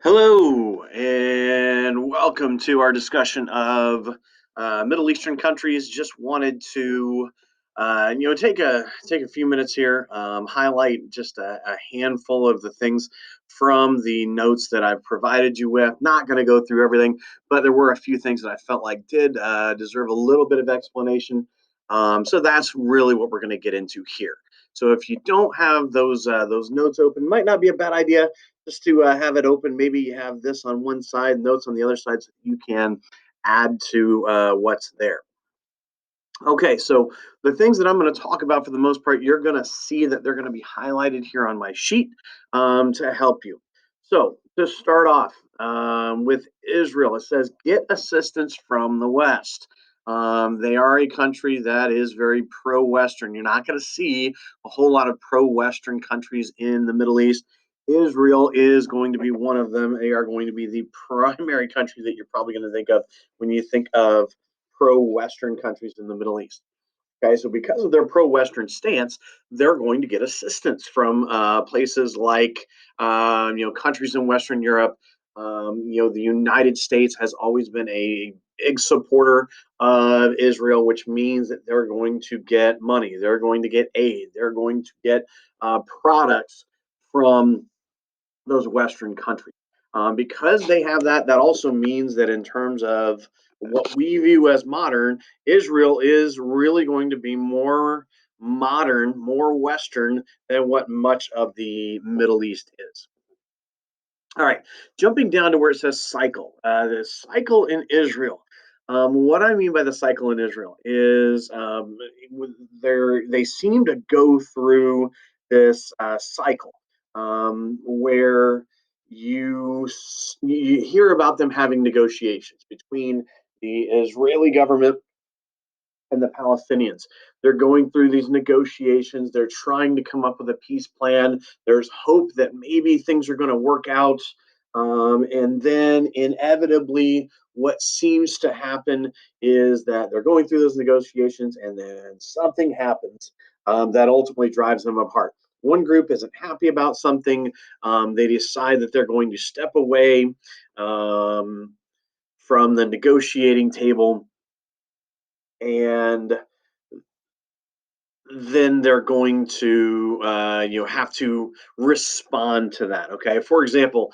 Hello, and welcome to our discussion of Middle Eastern countries. Just wanted to, take a few minutes here, highlight just a handful of the things from the notes that I've provided you with. Not going to go through everything, but there were a few things that I felt like did deserve a little bit of explanation. So that's really what we're going to get into here. So if you don't have those notes open, might not be a bad idea just to have it open. Maybe you have this on one side, notes on the other side, so you can add to what's there. Okay, so the things that I'm going to talk about for the most part, you're going to see that they're going to be highlighted here on my sheet to help you. So to start off with Israel, it says get assistance from the West. They are a country that is very pro-Western. You're not going to see a whole lot of pro-Western countries in the Middle East. Israel is going to be one of them. They are going to be the primary country that you're probably going to think of when you think of pro-Western countries in the Middle East. Okay, so because of their pro-Western stance, they're going to get assistance from places like countries in Western Europe. The United States has always been a big supporter of Israel, which means that they're going to get money, they're going to get aid, they're going to get products from those Western countries. Because they have that, that also means that in terms of what we view as modern, Israel is really going to be more modern, more Western than what much of the Middle East is. All right, jumping down to where it says cycle. The cycle in Israel. What I mean by the cycle in Israel is they seem to go through this cycle where you hear about them having negotiations between the Israeli government and the Palestinians. They're going through these negotiations. They're trying to come up with a peace plan. There's hope that maybe things are going to work out. And then inevitably, what seems to happen is that they're going through those negotiations, and then something happens that ultimately drives them apart. One group isn't happy about something. They decide that they're going to step away from the negotiating table, and then they're going to have to respond to that. Okay, for example,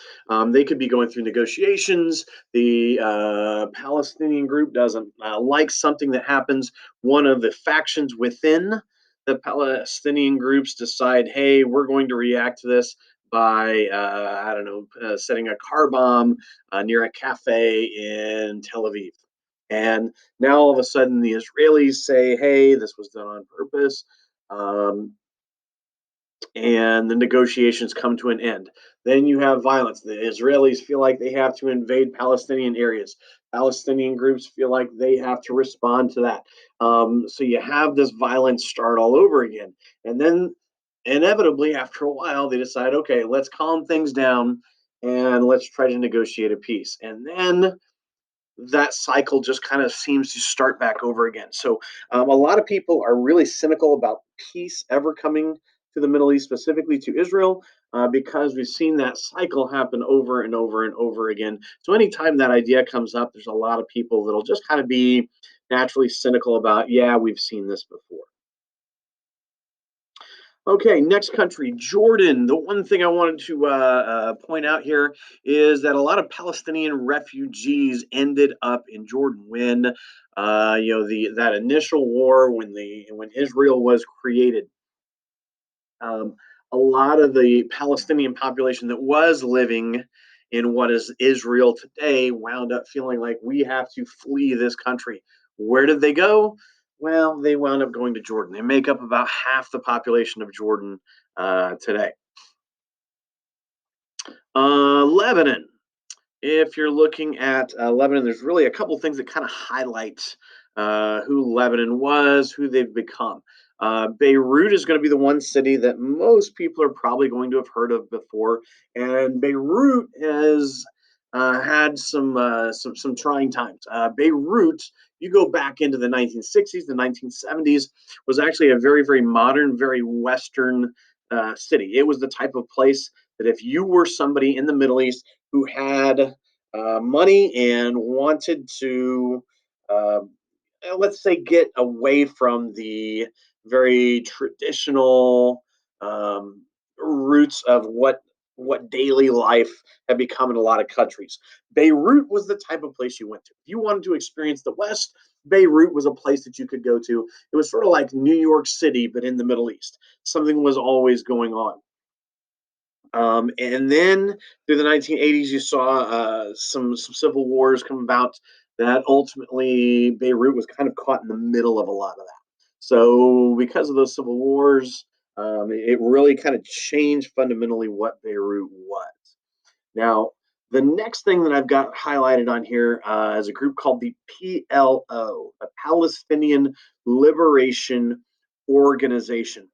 they could be going through negotiations. The Palestinian group doesn't like something that happens. One of the factions within the Palestinian groups decide, hey, we're going to react to this by I don't know, setting a car bomb near a cafe in Tel Aviv. And now all of a sudden the Israelis say, hey, this was done on purpose. Um, and the negotiations come to an end. Then you have violence. The Israelis feel like they have to invade Palestinian areas. Palestinian groups feel like they have to respond to that. So you have this violence start all over again. And then inevitably, after a while, they decide, okay, let's calm things down and let's try to negotiate a peace. And then that cycle just kind of seems to start back over again. So a lot of people are really cynical about peace ever coming to the Middle East, specifically to Israel, because we've seen that cycle happen over and over and over again. So anytime that idea comes up, there's a lot of people that'll just kind of be naturally cynical about, yeah, we've seen this before. Okay, next country, Jordan. The one thing I wanted to point out here is that a lot of Palestinian refugees ended up in Jordan when, the that initial war when Israel was created. Um, a lot of the Palestinian population that was living in what is Israel today wound up feeling like we have to flee this country. Where did they go? Well, they wound up going to Jordan. They make up about half the population of Jordan today. Lebanon. If you're looking at Lebanon, there's really a couple things that kind of highlight who Lebanon was, who they've become. Beirut is going to be the one city that most people are probably going to have heard of before, and Beirut has had some trying times. Beirut, you go back into the 1960s, the 1970s, was actually a very modern, very Western city. It was the type of place that if you were somebody in the Middle East who had money and wanted to, uh, let's say, get away from the very traditional roots of what daily life had become in a lot of countries. Beirut was the type of place you went to. If you wanted to experience the West, Beirut was a place that you could go to. It was sort of like New York City, but in the Middle East. Something was always going on. And then through the 1980s, you saw some civil wars come about that ultimately Beirut was kind of caught in the middle of a lot of that. So, because of those civil wars, it really kind of changed fundamentally what Beirut was. Now, the next thing that I've got highlighted on here is a group called the PLO, the Palestinian Liberation Organization.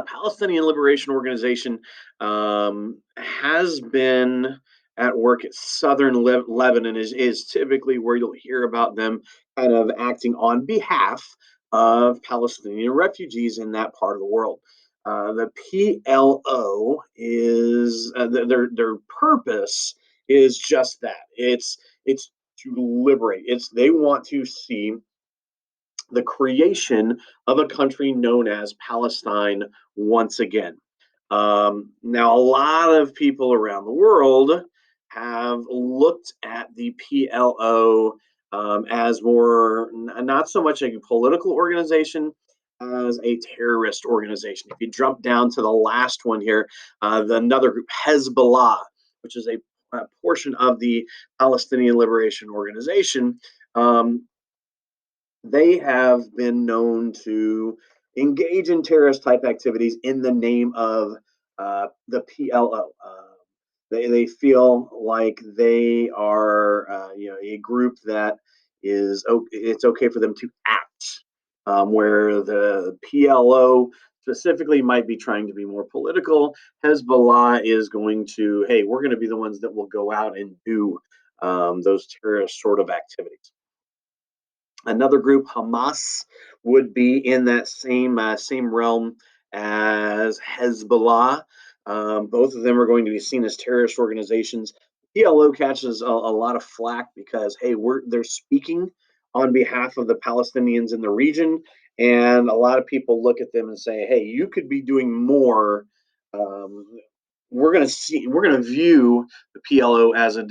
Palestinian Liberation Organization has been at work at southern Lebanon, is typically where you'll hear about them kind of acting on behalf of Palestinian refugees in that part of the world. The PLO is their purpose is just that. It's to liberate. It's they want to see the creation of a country known as Palestine once again. Now, a lot of people around the world have looked at the PLO as more, not so much a political organization as a terrorist organization. If you jump down to the last one here, another group, Hezbollah, which is a portion of the Palestinian Liberation Organization, they have been known to engage in terrorist type activities in the name of the PLO. They feel like they are a group that it's okay for them to act, where the PLO specifically might be trying to be more political. Hezbollah is going to, hey, we're going to be the ones that will go out and do those terrorist sort of activities. Another group, Hamas, would be in that same realm as Hezbollah. Both of them are going to be seen as terrorist organizations. PLO catches a lot of flack because hey, they're speaking on behalf of the Palestinians in the region, and a lot of people look at them and say, hey, you could be doing more. Um, we're going to view the PLO as a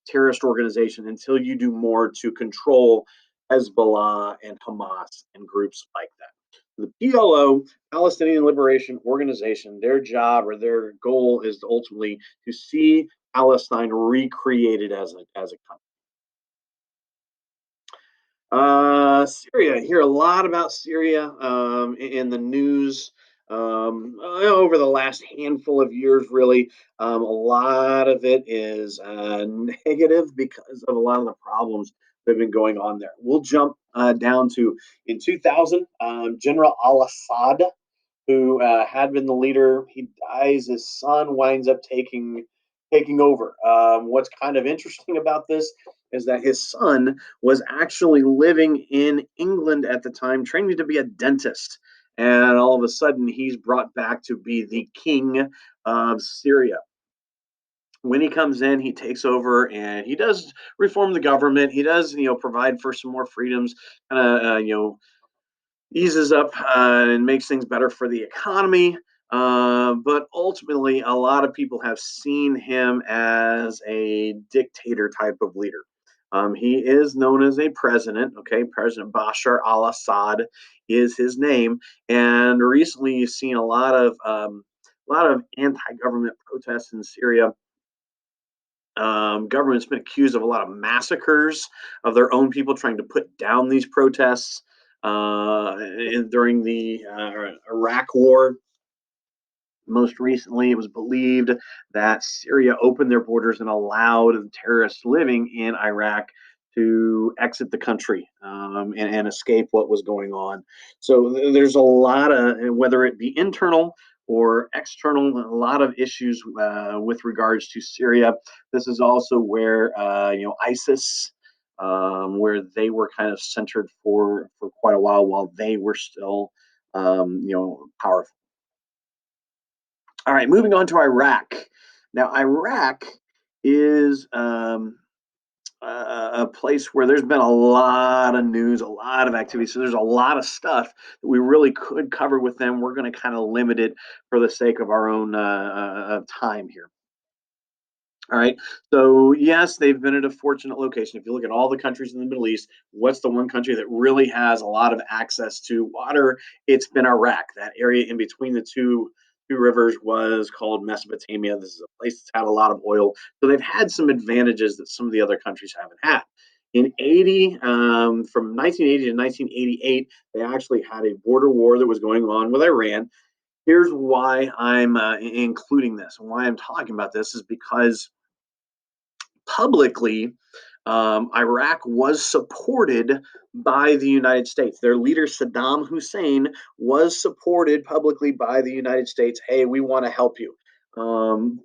terrorist organization until you do more to control Hezbollah and Hamas and groups like that. The PLO, Palestinian Liberation Organization, their job or their goal is ultimately to see Palestine recreated as a country. Syria. I hear a lot about Syria in the news over the last handful of years, really. A lot of it is negative because of a lot of the problems that have been going on there. We'll jump down to in 2000, General al Assad, who had been the leader, he dies. His son winds up taking over. What's kind of interesting about this is that his son was actually living in England at the time, training to be a dentist. And all of a sudden, he's brought back to be the king of Syria. When he comes in, he takes over and he does reform the government. He does, provide for some more freedoms, kind of, eases up and makes things better for the economy. But ultimately, a lot of people have seen him as a dictator type of leader. He is known as a president. Okay, President Bashar al-Assad is his name, and recently you've seen a lot of anti-government protests in Syria. Government's been accused of a lot of massacres of their own people trying to put down these protests during the Iraq War. Most recently, it was believed that Syria opened their borders and allowed terrorists living in Iraq to exit the country and escape what was going on. So there's a lot of, whether it be internal or external, a lot of issues with regards to Syria. This is also where ISIS, where they were kind of centered for quite a while they were still powerful. All right, moving on to Iraq. Now, Iraq is a place where there's been a lot of news, a lot of activity. So there's a lot of stuff that we really could cover with them. We're going to kind of limit it for the sake of our own time here. All right. So, yes, they've been at a fortunate location. If you look at all the countries in the Middle East, what's the one country that really has a lot of access to water? It's been Iraq. That area in between the two rivers was called Mesopotamia. This is a place that's had a lot of oil. So they've had some advantages that some of the other countries haven't had. In 80, from 1980 to 1988, they actually had a border war that was going on with Iran. Here's why I'm including this and why I'm talking about this is because publicly, Iraq was supported by the United States. Their leader, Saddam Hussein, was supported publicly by the United States. Hey, we want to help you.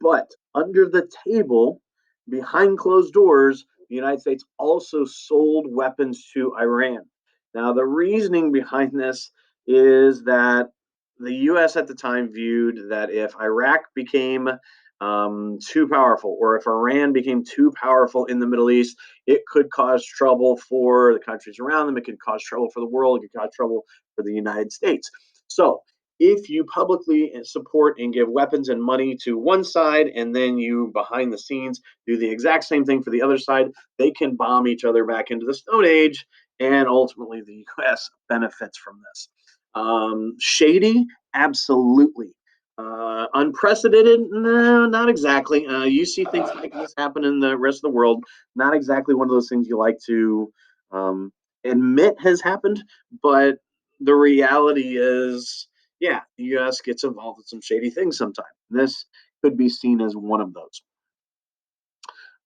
But under the table, behind closed doors, the United States also sold weapons to Iran. Now, the reasoning behind this is that the US at the time viewed that if Iraq became too powerful, or if Iran became too powerful in the Middle East, it could cause trouble for the countries around them. It could cause trouble for the world. It could cause trouble for the United States. So, if you publicly support and give weapons and money to one side, and then you behind the scenes do the exact same thing for the other side, they can bomb each other back into the Stone Age, and ultimately the U.S. benefits from this. Shady, absolutely. Unprecedented? No, not exactly. You see things like this happen in the rest of the world. Not exactly one of those things you like to um, admit has happened, but the reality is, yeah, the U.S. gets involved in some shady things sometimes. This could be seen as one of those.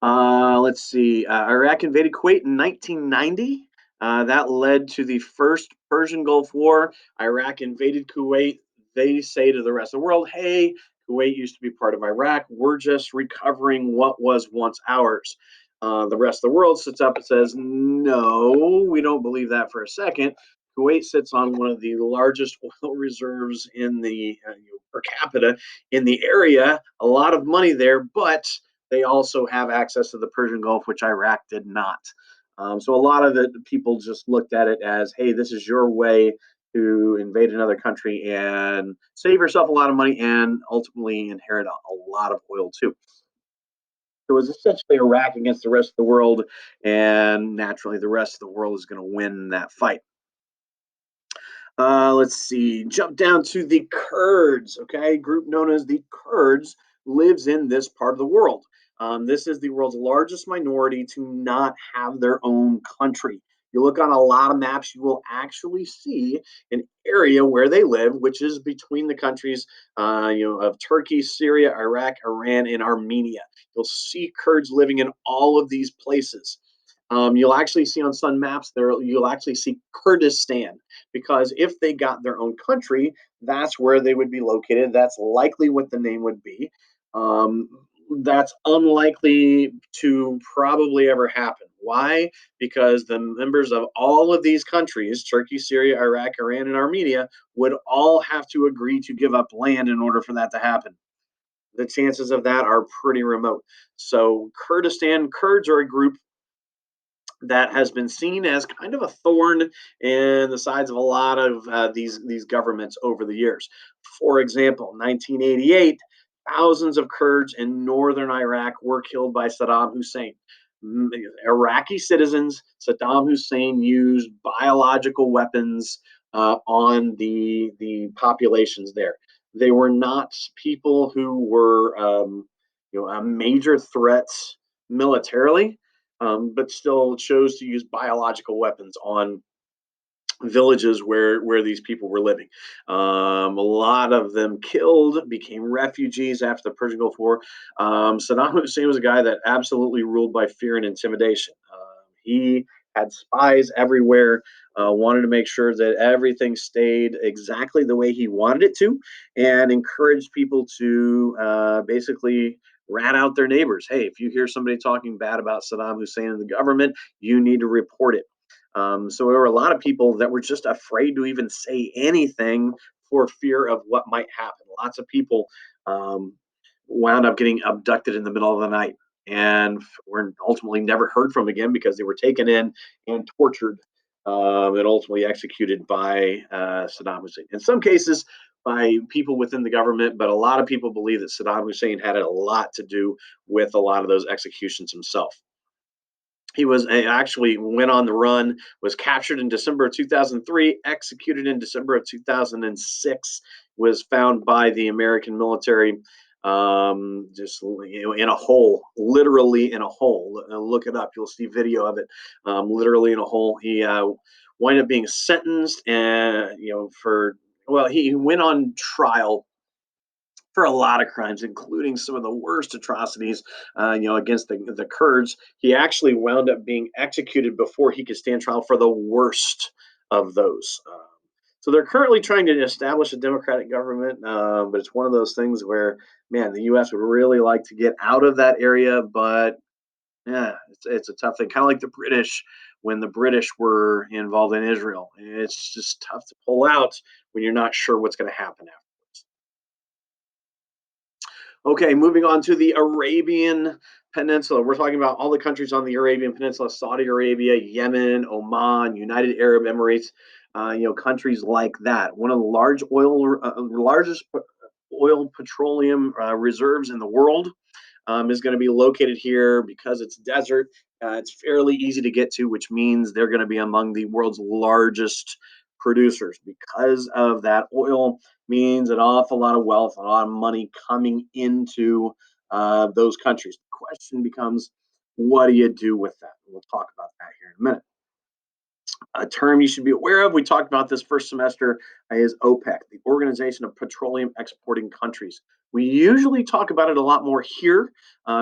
Let's see. Iraq invaded Kuwait in 1990. That led to the first Persian Gulf War. Iraq invaded Kuwait. They say to the rest of the world, hey, Kuwait used to be part of Iraq. We're just recovering what was once ours. The rest of the world sits up and says, no, we don't believe that for a second. Kuwait sits on one of the largest oil reserves in the per capita in the area, a lot of money there, but they also have access to the Persian Gulf, which Iraq did not. So a lot of the people just looked at it as, hey, this is your way to invade another country and save yourself a lot of money and ultimately inherit a lot of oil too. So it was essentially Iraq against the rest of the world, and naturally the rest of the world is going to win that fight. Let's see. Jump down to the Kurds. Okay, group known as the Kurds lives in this part of the world. This is the world's largest minority to not have their own country. You look on a lot of maps, you will actually see an area where they live, which is between the countries, of Turkey, Syria, Iraq, Iran, and Armenia. You'll see Kurds living in all of these places. You'll actually see on some maps there. You'll actually see Kurdistan because if they got their own country, that's where they would be located. That's likely what the name would be. Um, that's unlikely to probably ever happen. Why? Because the members of all of these countries, Turkey, Syria, Iraq, Iran, and Armenia, would all have to agree to give up land in order for that to happen. The chances of that are pretty remote. So, Kurdistan, Kurds are a group that has been seen as kind of a thorn in the sides of a lot of these governments over the years. For example, 1988, thousands of Kurds in northern Iraq were killed by Saddam Hussein. Iraqi citizens, Saddam Hussein used biological weapons on the populations there. They were not people who were, major threats militarily, but still chose to use biological weapons on villages where these people were living. A lot of them killed, became refugees after the Persian Gulf War. Saddam Hussein was a guy that absolutely ruled by fear and intimidation. He had spies everywhere, wanted to make sure that everything stayed exactly the way he wanted it to, and encouraged people to basically rat out their neighbors. Hey, if you hear somebody talking bad about Saddam Hussein and the government, you need to report it. So there were a lot of people that were just afraid to even say anything for fear of what might happen. Lots of people um, wound up getting abducted in the middle of the night and were ultimately never heard from again because they were taken in and tortured and ultimately executed by Saddam Hussein. In some cases, by people within the government, but a lot of people believe that Saddam Hussein had a lot to do with a lot of those executions himself. He was actually went on the run, was captured in December of 2003, executed in December of 2006, was found by the American military just in a hole, literally in a hole. Look it up, you'll see video of it. Literally in a hole. He wound up being sentenced, and for well, he went on trial for a lot of crimes, including some of the worst atrocities, against the Kurds. He actually wound up being executed before he could stand trial for the worst of those. So they're currently trying to establish a democratic government, but it's one of those things where, man, the U.S. would really like to get out of that area, but yeah, it's a tough thing. Kind of like the British when the British were involved in Israel. It's just tough to pull out when you're not sure what's going to happen afterwards. Okay, moving on to the Arabian Peninsula. We're talking about all the countries on the Arabian Peninsula: Saudi Arabia, Yemen, Oman, United Arab Emirates. Countries like that. One of the largest oil petroleum reserves in the world is going to be located here because it's desert. It's fairly easy to get to, which means they're going to be among the world's largest producers. Because of that, oil means an awful lot of wealth, a lot of money coming into those countries. The question becomes, what do you do with that? We'll talk about that here in a minute. A term you should be aware of, we talked about this first semester, is OPEC, the Organization of Petroleum Exporting Countries. We usually talk about it a lot more here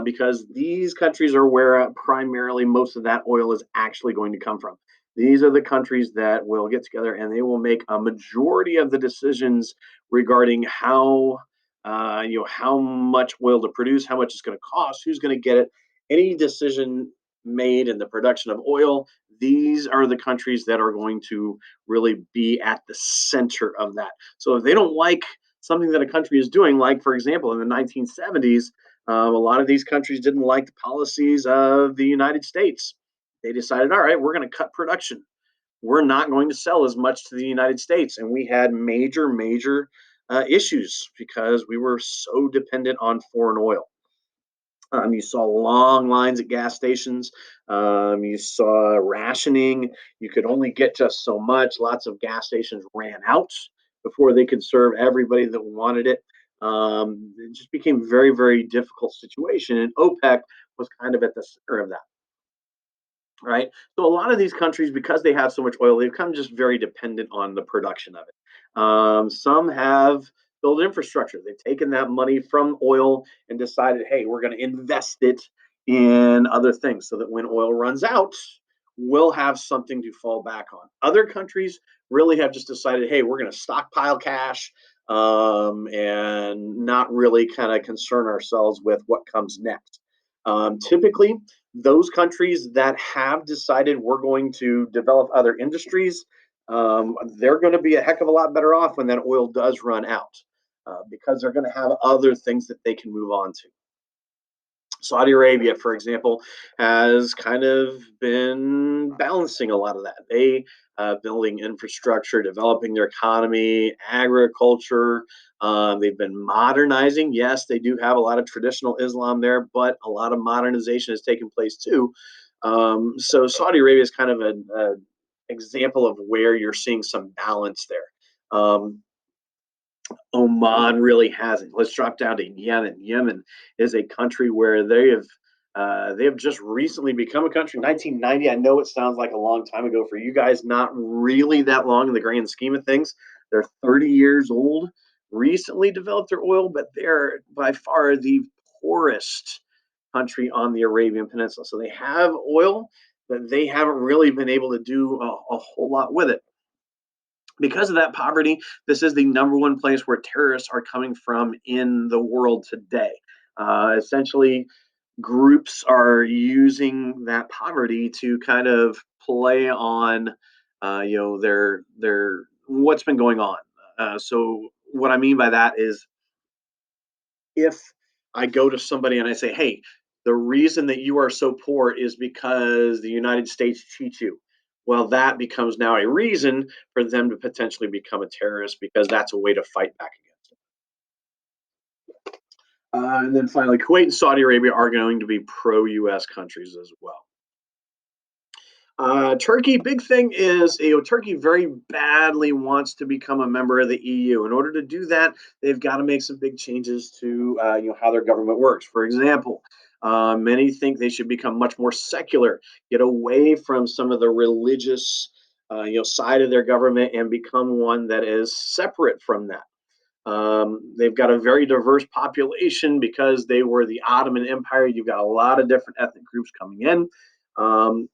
because these countries are where primarily most of that oil is actually going to come from. These are the countries that will get together and they will make a majority of the decisions regarding how much oil to produce, how much it's going to cost, who's going to get it. Any decision made in the production of oil, these are the countries that are going to really be at the center of that. So if they don't like something that a country is doing, like for example in the 1970s, a lot of these countries didn't like the policies of the United States. They decided, all right, we're going to cut production. We're not going to sell as much to the United States, and we had major issues because we were so dependent on foreign oil. You saw long lines at gas stations. You saw rationing. You could only get just so much. Lots of gas stations ran out before they could serve everybody that wanted it. It just became a very difficult situation, and OPEC was kind of at the center of that, right? So a lot of these countries, because they have so much oil, they've become just very dependent on the production of it. Some have built infrastructure. They've taken that money from oil and decided, hey, we're going to invest it in other things so that when oil runs out, we'll have something to fall back on. Other countries really have just decided, hey, we're going to stockpile cash and not really kind of concern ourselves with what comes next. Typically, those countries that have decided we're going to develop other industries, they're going to be a heck of a lot better off when that oil does run out because they're going to have other things that they can move on to. Saudi Arabia, for example, has kind of been balancing a lot of that. They building infrastructure, developing their economy, agriculture. They've been modernizing. Yes, they do have a lot of traditional Islam there, but a lot of modernization has taken place too. So Saudi Arabia is kind of an example of where you're seeing some balance there. Oman really hasn't. Let's drop down to Yemen. Yemen is a country where they have just recently become a country. 1990. I know it sounds like a long time ago for you guys. Not really that long in the grand scheme of things. They're 30 years old. Recently developed their oil, but they're by far the poorest country on the Arabian Peninsula. So they have oil, but they haven't really been able to do a whole lot with it. Because of that poverty, this is the number one place where terrorists are coming from in the world today. Essentially, groups are using that poverty to kind of play on, their what's been going on. So what I mean by that is if I go to somebody and I say, hey, the reason that you are so poor is because the United States cheats you. Well, that becomes now a reason for them to potentially become a terrorist because that's a way to fight back against it. And then finally, Kuwait and Saudi Arabia are going to be pro US countries as well. Turkey, big thing is, Turkey very badly wants to become a member of the EU. In order to do that, they've got to make some big changes to how their government works. For example, many think they should become much more secular, get away from some of the religious side of their government, and become one that is separate from that. They've got a very diverse population because they were the Ottoman Empire. You've got a lot of different ethnic groups coming in. Um,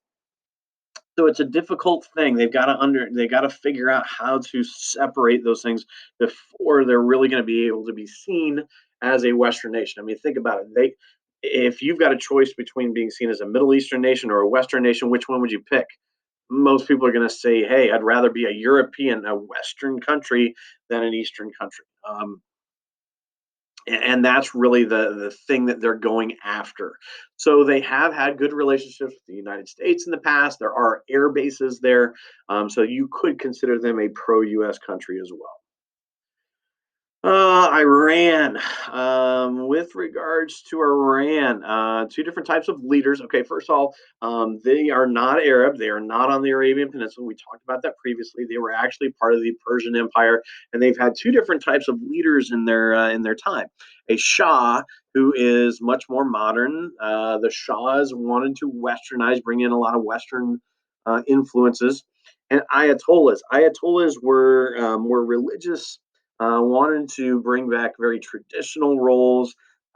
so it's a difficult thing. They got to figure out how to separate those things before they're really going to be able to be seen as a Western nation. I mean, think about it. If you've got a choice between being seen as a Middle Eastern nation or a Western nation, which one would you pick? Most people are going to say, "Hey, I'd rather be a European, a Western country than an Eastern country." And that's really the thing that they're going after. So they have had good relationships with the United States in the past. There are air bases there, so you could consider them a pro-U.S. country as well. Iran. With regards to Iran, two different types of leaders. Okay, first of all, they are not Arab. They are not on the Arabian Peninsula. We talked about that previously. They were actually part of the Persian Empire, and they've had two different types of leaders in their time. A Shah, who is much more modern. The Shahs wanted to westernize, bring in a lot of Western influences, and Ayatollahs. Ayatollahs were religious, wanted to bring back very traditional roles.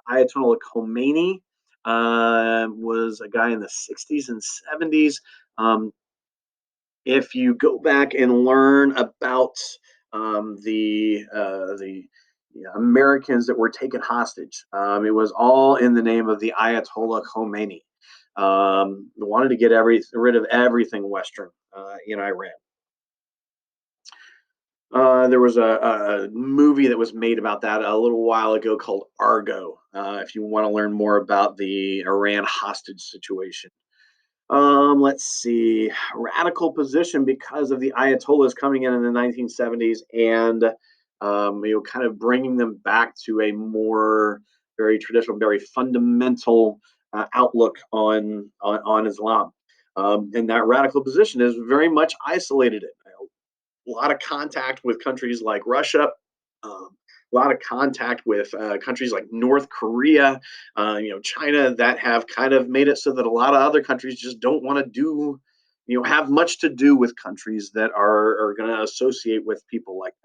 Ayatollah Khomeini was a guy in the 60s and 70s. Um, if you go back and learn about the Americans that were taken hostage, it was all in the name of the Ayatollah Khomeini. Wanted to get rid of everything Western in Iran. There was a movie that was made about that a little while ago called Argo. If you want to learn more about the Iran hostage situation, let's see, radical position because of the Ayatollahs coming in the 1970s and kind of bringing them back to a more very traditional, very fundamental outlook on Islam. And that radical position has very much isolated it. A lot of contact with countries like Russia, a lot of contact with countries like North Korea, China, that have kind of made it so that a lot of other countries just don't want to have much to do with countries that are going to associate with people like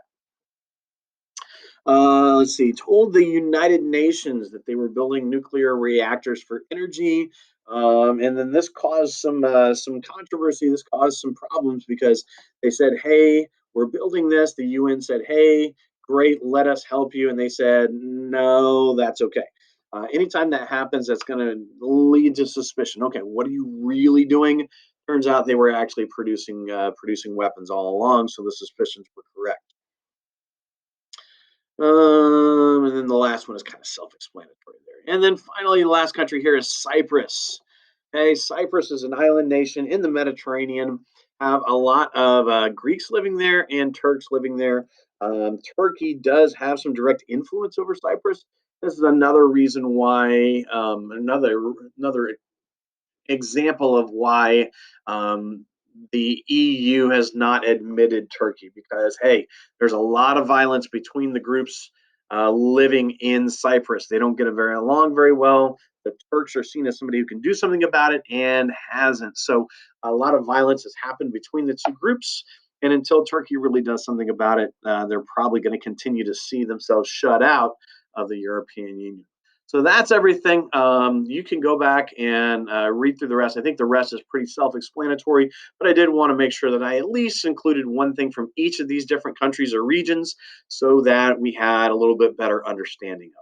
that. Let's see, told the United Nations that they were building nuclear reactors for energy. And then this caused some controversy. This caused some problems because they said, "Hey, we're building this." The UN said, "Hey, great, let us help you," and they said, "No, that's okay." Anytime that happens, that's going to lead to suspicion. Okay, what are you really doing? Turns out they were actually producing weapons all along, so the suspicions were correct. And then the last one is kind of self-explanatory there. And then finally, the last country here is Cyprus. Okay, Cyprus is an island nation in the Mediterranean. Have a lot of Greeks living there and Turks living there. Turkey does have some direct influence over Cyprus. This is another reason why another example of why the EU has not admitted Turkey because, hey, there's a lot of violence between the groups living in Cyprus. They don't get along very well. The Turks are seen as somebody who can do something about it and hasn't. So a lot of violence has happened between the two groups. And until Turkey really does something about it, they're probably going to continue to see themselves shut out of the European Union. So that's everything. You can go back and read through the rest. I think the rest is pretty self-explanatory, but I did want to make sure that I at least included one thing from each of these different countries or regions so that we had a little bit better understanding of it.